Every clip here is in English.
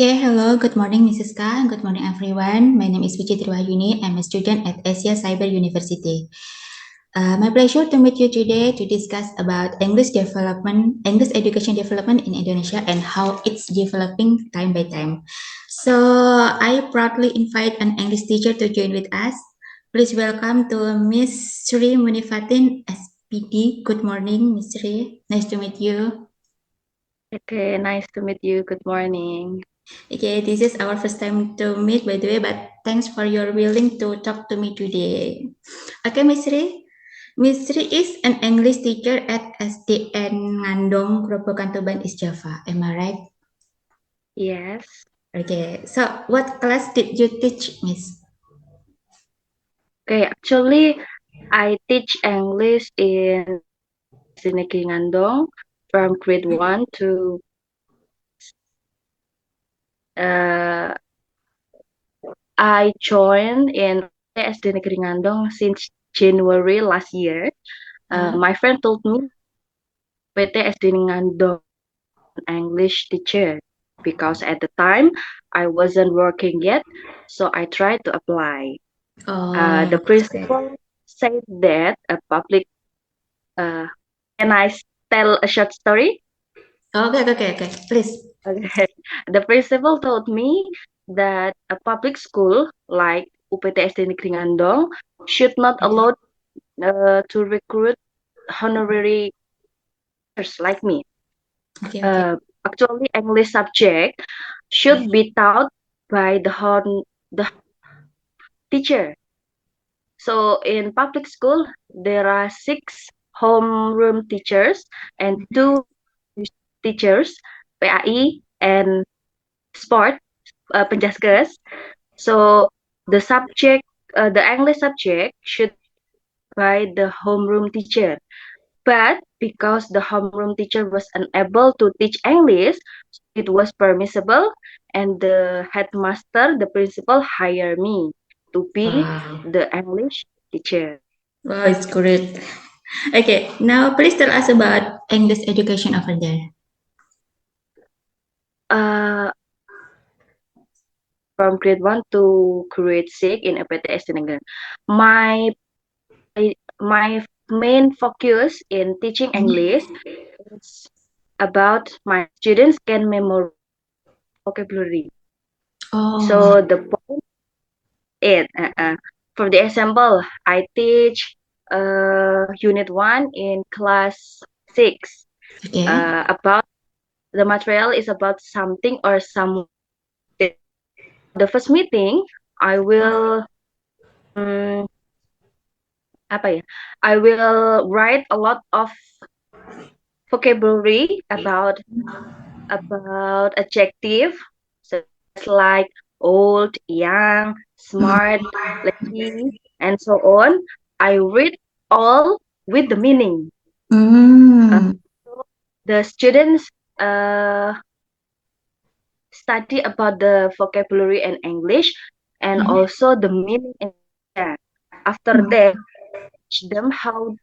Okay, hello, good morning, Mrs. Ka. Good morning, everyone. My name is Vici Triwahyuni. I'm a student at Asia Cyber University. My pleasure to meet you today to discuss about English education development in Indonesia and how it's developing time by time. So I proudly invite an English teacher to join with us. Please welcome to Miss Sri Munifatin, SPD. Good morning, Miss Sri. Nice to meet you. Okay, nice to meet you. Good morning. Okay, this is our first time to meet, by the way, but thanks for your willing to talk to me today. Okay, Miss Sri. Miss Sri is an English teacher at SDN Ngandong, Grobogan, Tuban, East Java. Am I right? Yes. Okay, so what class did you teach, Miss? Okay, actually, I teach English in SD Negeri Ngandong from grade 1 to uh, I joined in SD Negeri Ngandong since January last year. My friend told me PT SD Ngandong English teacher because at the time I wasn't working yet, so I tried to apply. Oh, The that's great. principal said that a public uh, can I tell a short story? Okay. Please. Okay. The principal told me that a public school like UPTSD Negeri Ngandong should not allow to recruit honorary teachers like me. Okay. Actually, English subject should be taught by the teacher. So in public school, there are 6 homeroom teachers and 2 teachers, PAI and sport, penjaskes. So the English subject should by the homeroom teacher. But because the homeroom teacher was unable to teach English, it was permissible, and the headmaster, the principal, hired me to be Wow. the English teacher. Wow, it's great. Okay, now please tell us about English education over there. Uh, from grade 1 to grade 6 in EPTS Negeri. My my main focus in teaching English is about my students can memorize vocabulary. Oh, So the point is, for the example, I teach unit 1 in class 6. okay. About the material is about something or some. The first meeting, I will um, apa ya? I will write a lot of vocabulary about adjective, so it's like old, young, smart, lucky, and so on. I read all with the meaning. Uh, Mm. so the students uh, study about the vocabulary and English and also the meaning in that. After that, teach them how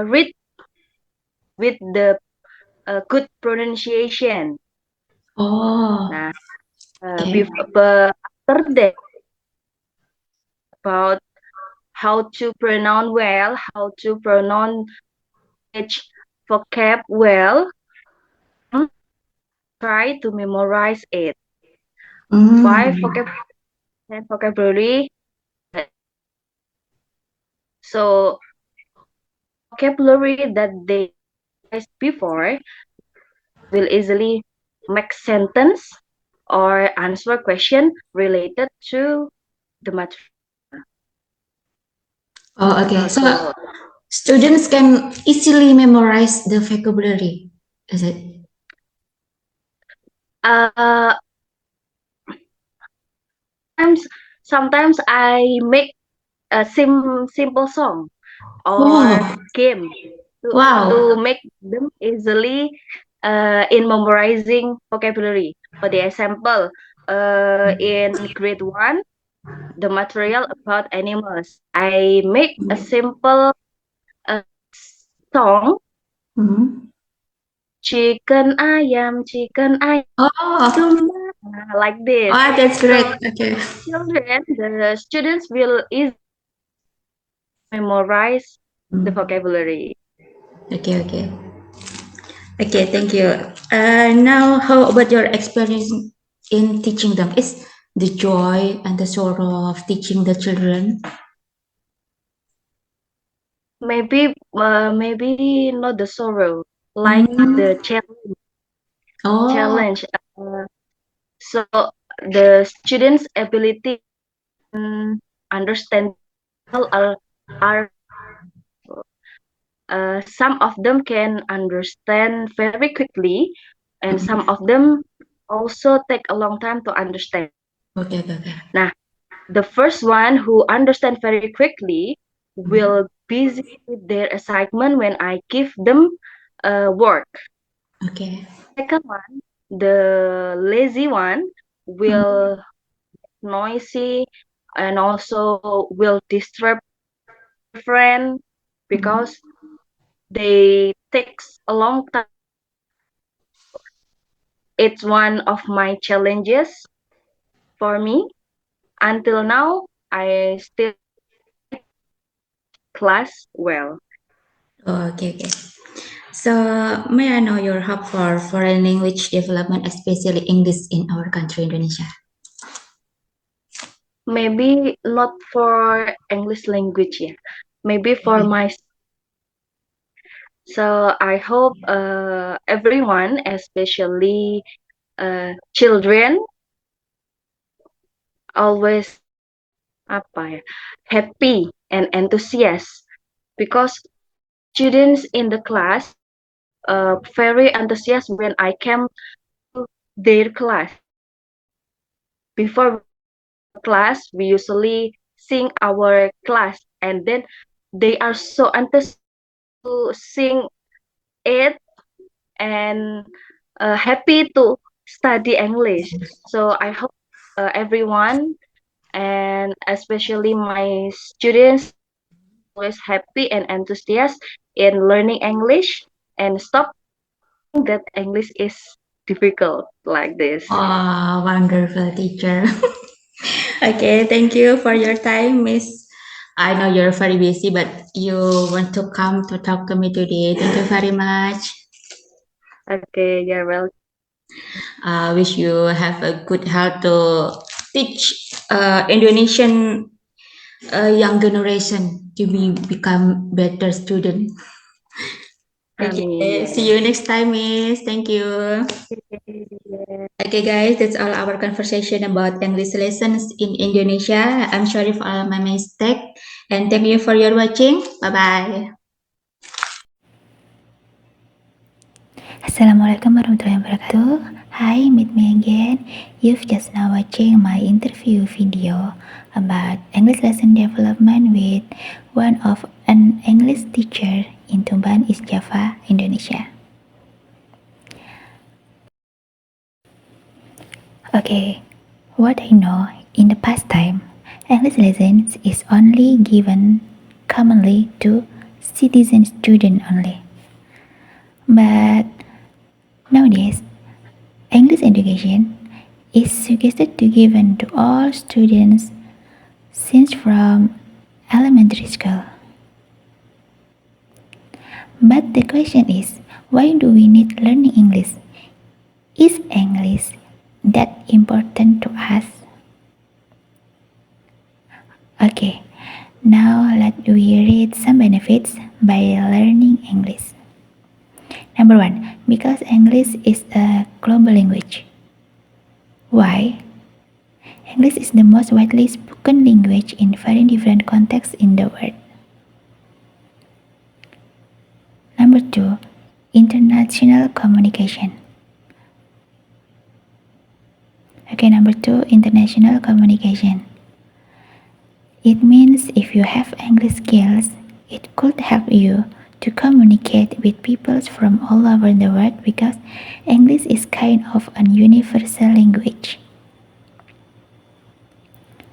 read with the good pronunciation. Oh, Nah, okay. after that, about how to pronounce well, how to pronounce each vocab well, try to memorize it. Five Mm. vocabulary. So vocabulary that they memorized before will easily make sentence or answer question related to the material. Oh, okay. So So students can easily memorize the vocabulary, is it? uh, sometimes sometimes I make a simple song or Wow. game to Wow. make them easily in memorizing vocabulary. For the example, in grade 1, the material about animals. I make a simple uh, song Mhm. chicken ayam, Oh, like this. oh, that's great. So Okay. children, the students will easily memorize the Mm. vocabulary. Okay, okay. Okay, thank you. Now, how about your experience in teaching them? Is the joy and the sorrow of teaching the children? Maybe not the sorrow, like Mm. the challenge. Oh, Challenge. So the students' ability to understand are some of them can understand very quickly, and some mm. of them also take a long time to understand. Okay, okay, okay. Nah, the first one who understand very quickly Mm. will busy with their assignment when I give them work. Okay. Second one, the lazy one Mm. will noisy and also will disturb their friend Mm. because they takes a long time. It's one of my challenges for me. Until now, I still class well. Oh, okay, okay. So, may I know your hope for foreign language development, especially English in our country, Indonesia? Maybe not for English language, yeah. Maybe for Okay. my. So I hope everyone, especially children, always apa ya, happy and enthusiastic because students in the class very enthusiastic when I came to their class. Before class, we usually sing our class, and then they are so enthusiastic to sing it and happy to study English. So I hope everyone and especially my students always happy and enthusiastic in learning English and stop thinking that English is difficult like this. Oh, wonderful teacher. Okay, thank you for your time, Miss. I know you're very busy, but you want to come to talk to me today. Thank you very much. Okay, you're welcome. Wish you have a good health to teach Indonesian young generation to become better student. Amin, Okay, yeah. see you next time, Miss. Thank you. Okay, guys, that's all our conversation about English lessons in Indonesia. I'm sorry for all my mistake, and thank you for your watching. Bye bye. Assalamualaikum warahmatullahi wabarakatuh. Hi, meet me again. You've just now watching my interview video about English lesson development with one of an English teacher in Tuban, East Java, Indonesia. Okay, what I know in the past time, English lessons is only given commonly to citizen students only. But nowadays, English education is suggested to given to all students since from elementary school. But the question is, why do we need learning English? Is English that important to us? Okay, now let we read some benefits by learning English. Number 1, because English is a global language. Why? English is the most widely spoken language in very different contexts in the world. Number 2, international communication. Okay, number 2, international communication. It means if you have English skills, it could help you to communicate with people from all over the world because English is kind of a universal language.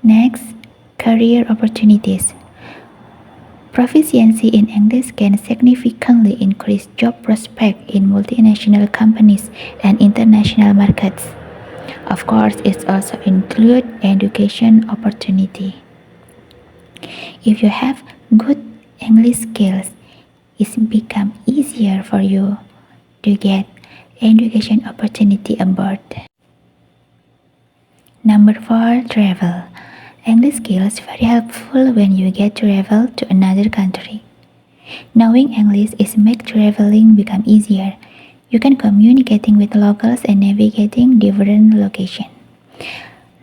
Next, career opportunities. Proficiency in English can significantly increase job prospects in multinational companies and international markets. Of course, it also includes education opportunity. If you have good English skills, it becomes easier for you to get education opportunity abroad. Number 4, travel. English skills very helpful when you get to travel to another country. Knowing English is make traveling become easier. You can communicating with locals and navigating different locations.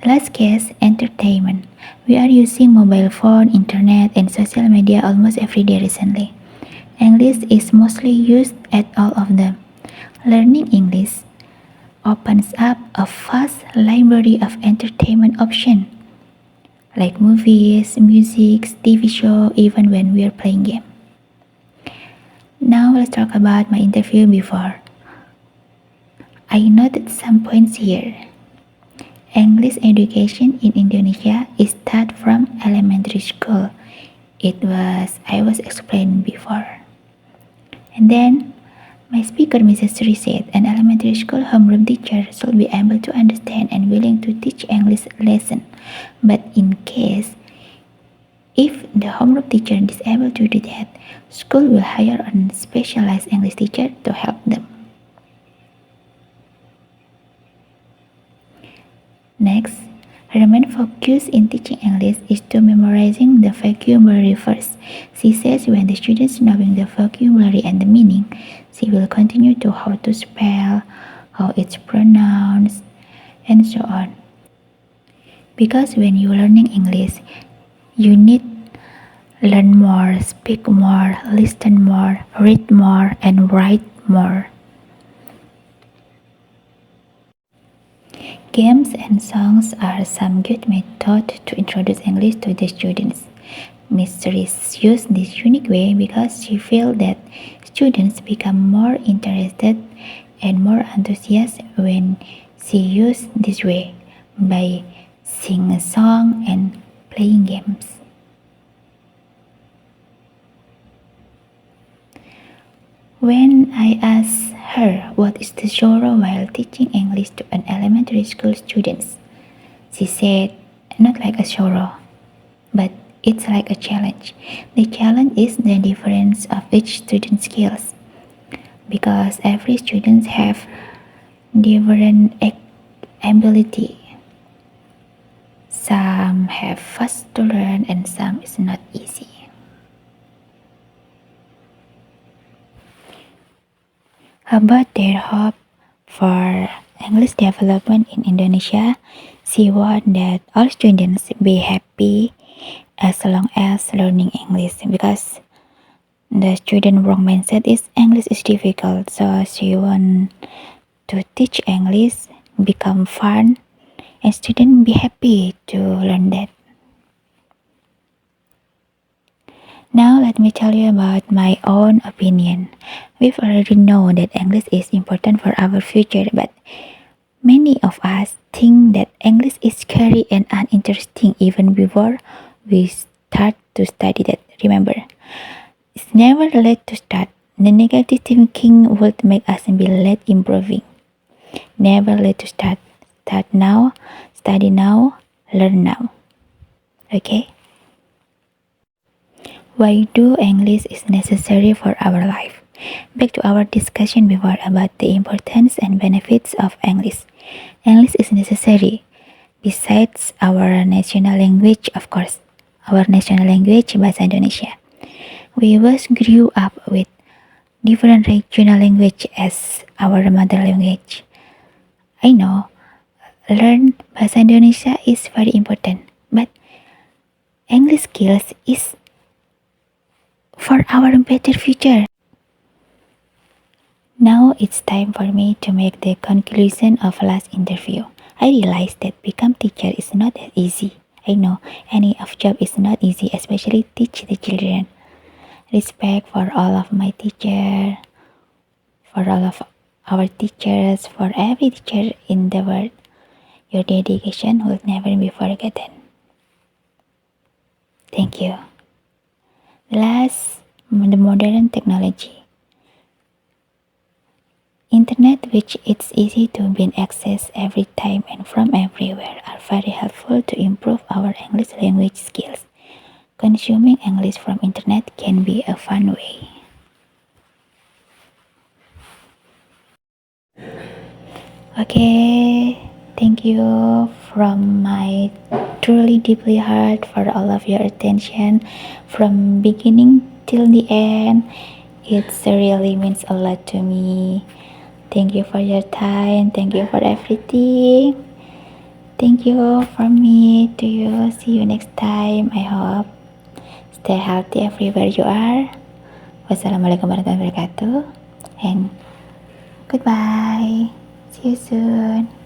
Last case, entertainment. We are using mobile phone, internet, and social media almost every day recently. English is mostly used at all of them. Learning English opens up a vast library of entertainment options, like movies, music, TV show, even when we are playing game. Now let's talk about my interview before. I noted some points here. English education in Indonesia is start from elementary school. I was explained before. And then my speaker, Mrs. Sri, said an elementary school homeroom teacher should be able to understand and willing to teach English lesson. But in case if the homeroom teacher is able to do that, school will hire a specialized English teacher to help them. Next, her main focus in teaching English is to memorizing the vocabulary first. She says when the students knowing the vocabulary and the meaning, she will continue to how to spell, how it's pronounced, and so on. Because when you're learning English, you need learn more, speak more, listen more, read more, and write more. Games and songs are some good methods to introduce English to the students. Ms. Rees used this unique way because she feels that students become more interested and more enthusiastic when she uses this way by singing a song and playing games. When I asked her what is the genre while teaching English to an elementary school students, she said, not like a genre, but it's like a challenge. The challenge is the difference of each student's skills, because every student have different ability. Some have fast to learn and some is not easy. About their hope for English development in Indonesia, she warned that all students be happy as long as learning English, because the student wrong mindset is English is difficult, so she want to teach English become fun and student be happy to learn that. Now let me tell you about my own opinion. We've already known that English is important for our future, but many of us think that English is scary and uninteresting even before we start to study that. Remember, it's never late to start. The negative thinking would make us be late improving. Never late to start. Start now, study now, learn now. Okay? Why do English is necessary for our life? Back to our discussion before about the importance and benefits of English. English is necessary. Besides our national language, of course, our national language, Bahasa Indonesia. We was grew up with different regional language as our mother language. I know, learn Bahasa Indonesia is very important, but English skills is for our better future. Now it's time for me to make the conclusion of last interview. I realized that become teacher is not that easy. I know any of job is not easy, especially teach the children. Respect for all of my teacher, for all of our teachers, for every teacher in the world. Your dedication will never be forgotten. Thank you. Last, the modern technology. Internet, which it's easy to be accessed every time and from everywhere, are very helpful to improve our English language skills. Consuming English from internet can be a fun way. Okay, thank you from my truly deeply heart for all of your attention from beginning till the end. It really means a lot to me. Thank you for your time. Thank you for everything. Thank you from me to you. See you next time. I hope stay healthy everywhere you are. Wassalamualaikum warahmatullahi wabarakatuh. And goodbye. See you soon.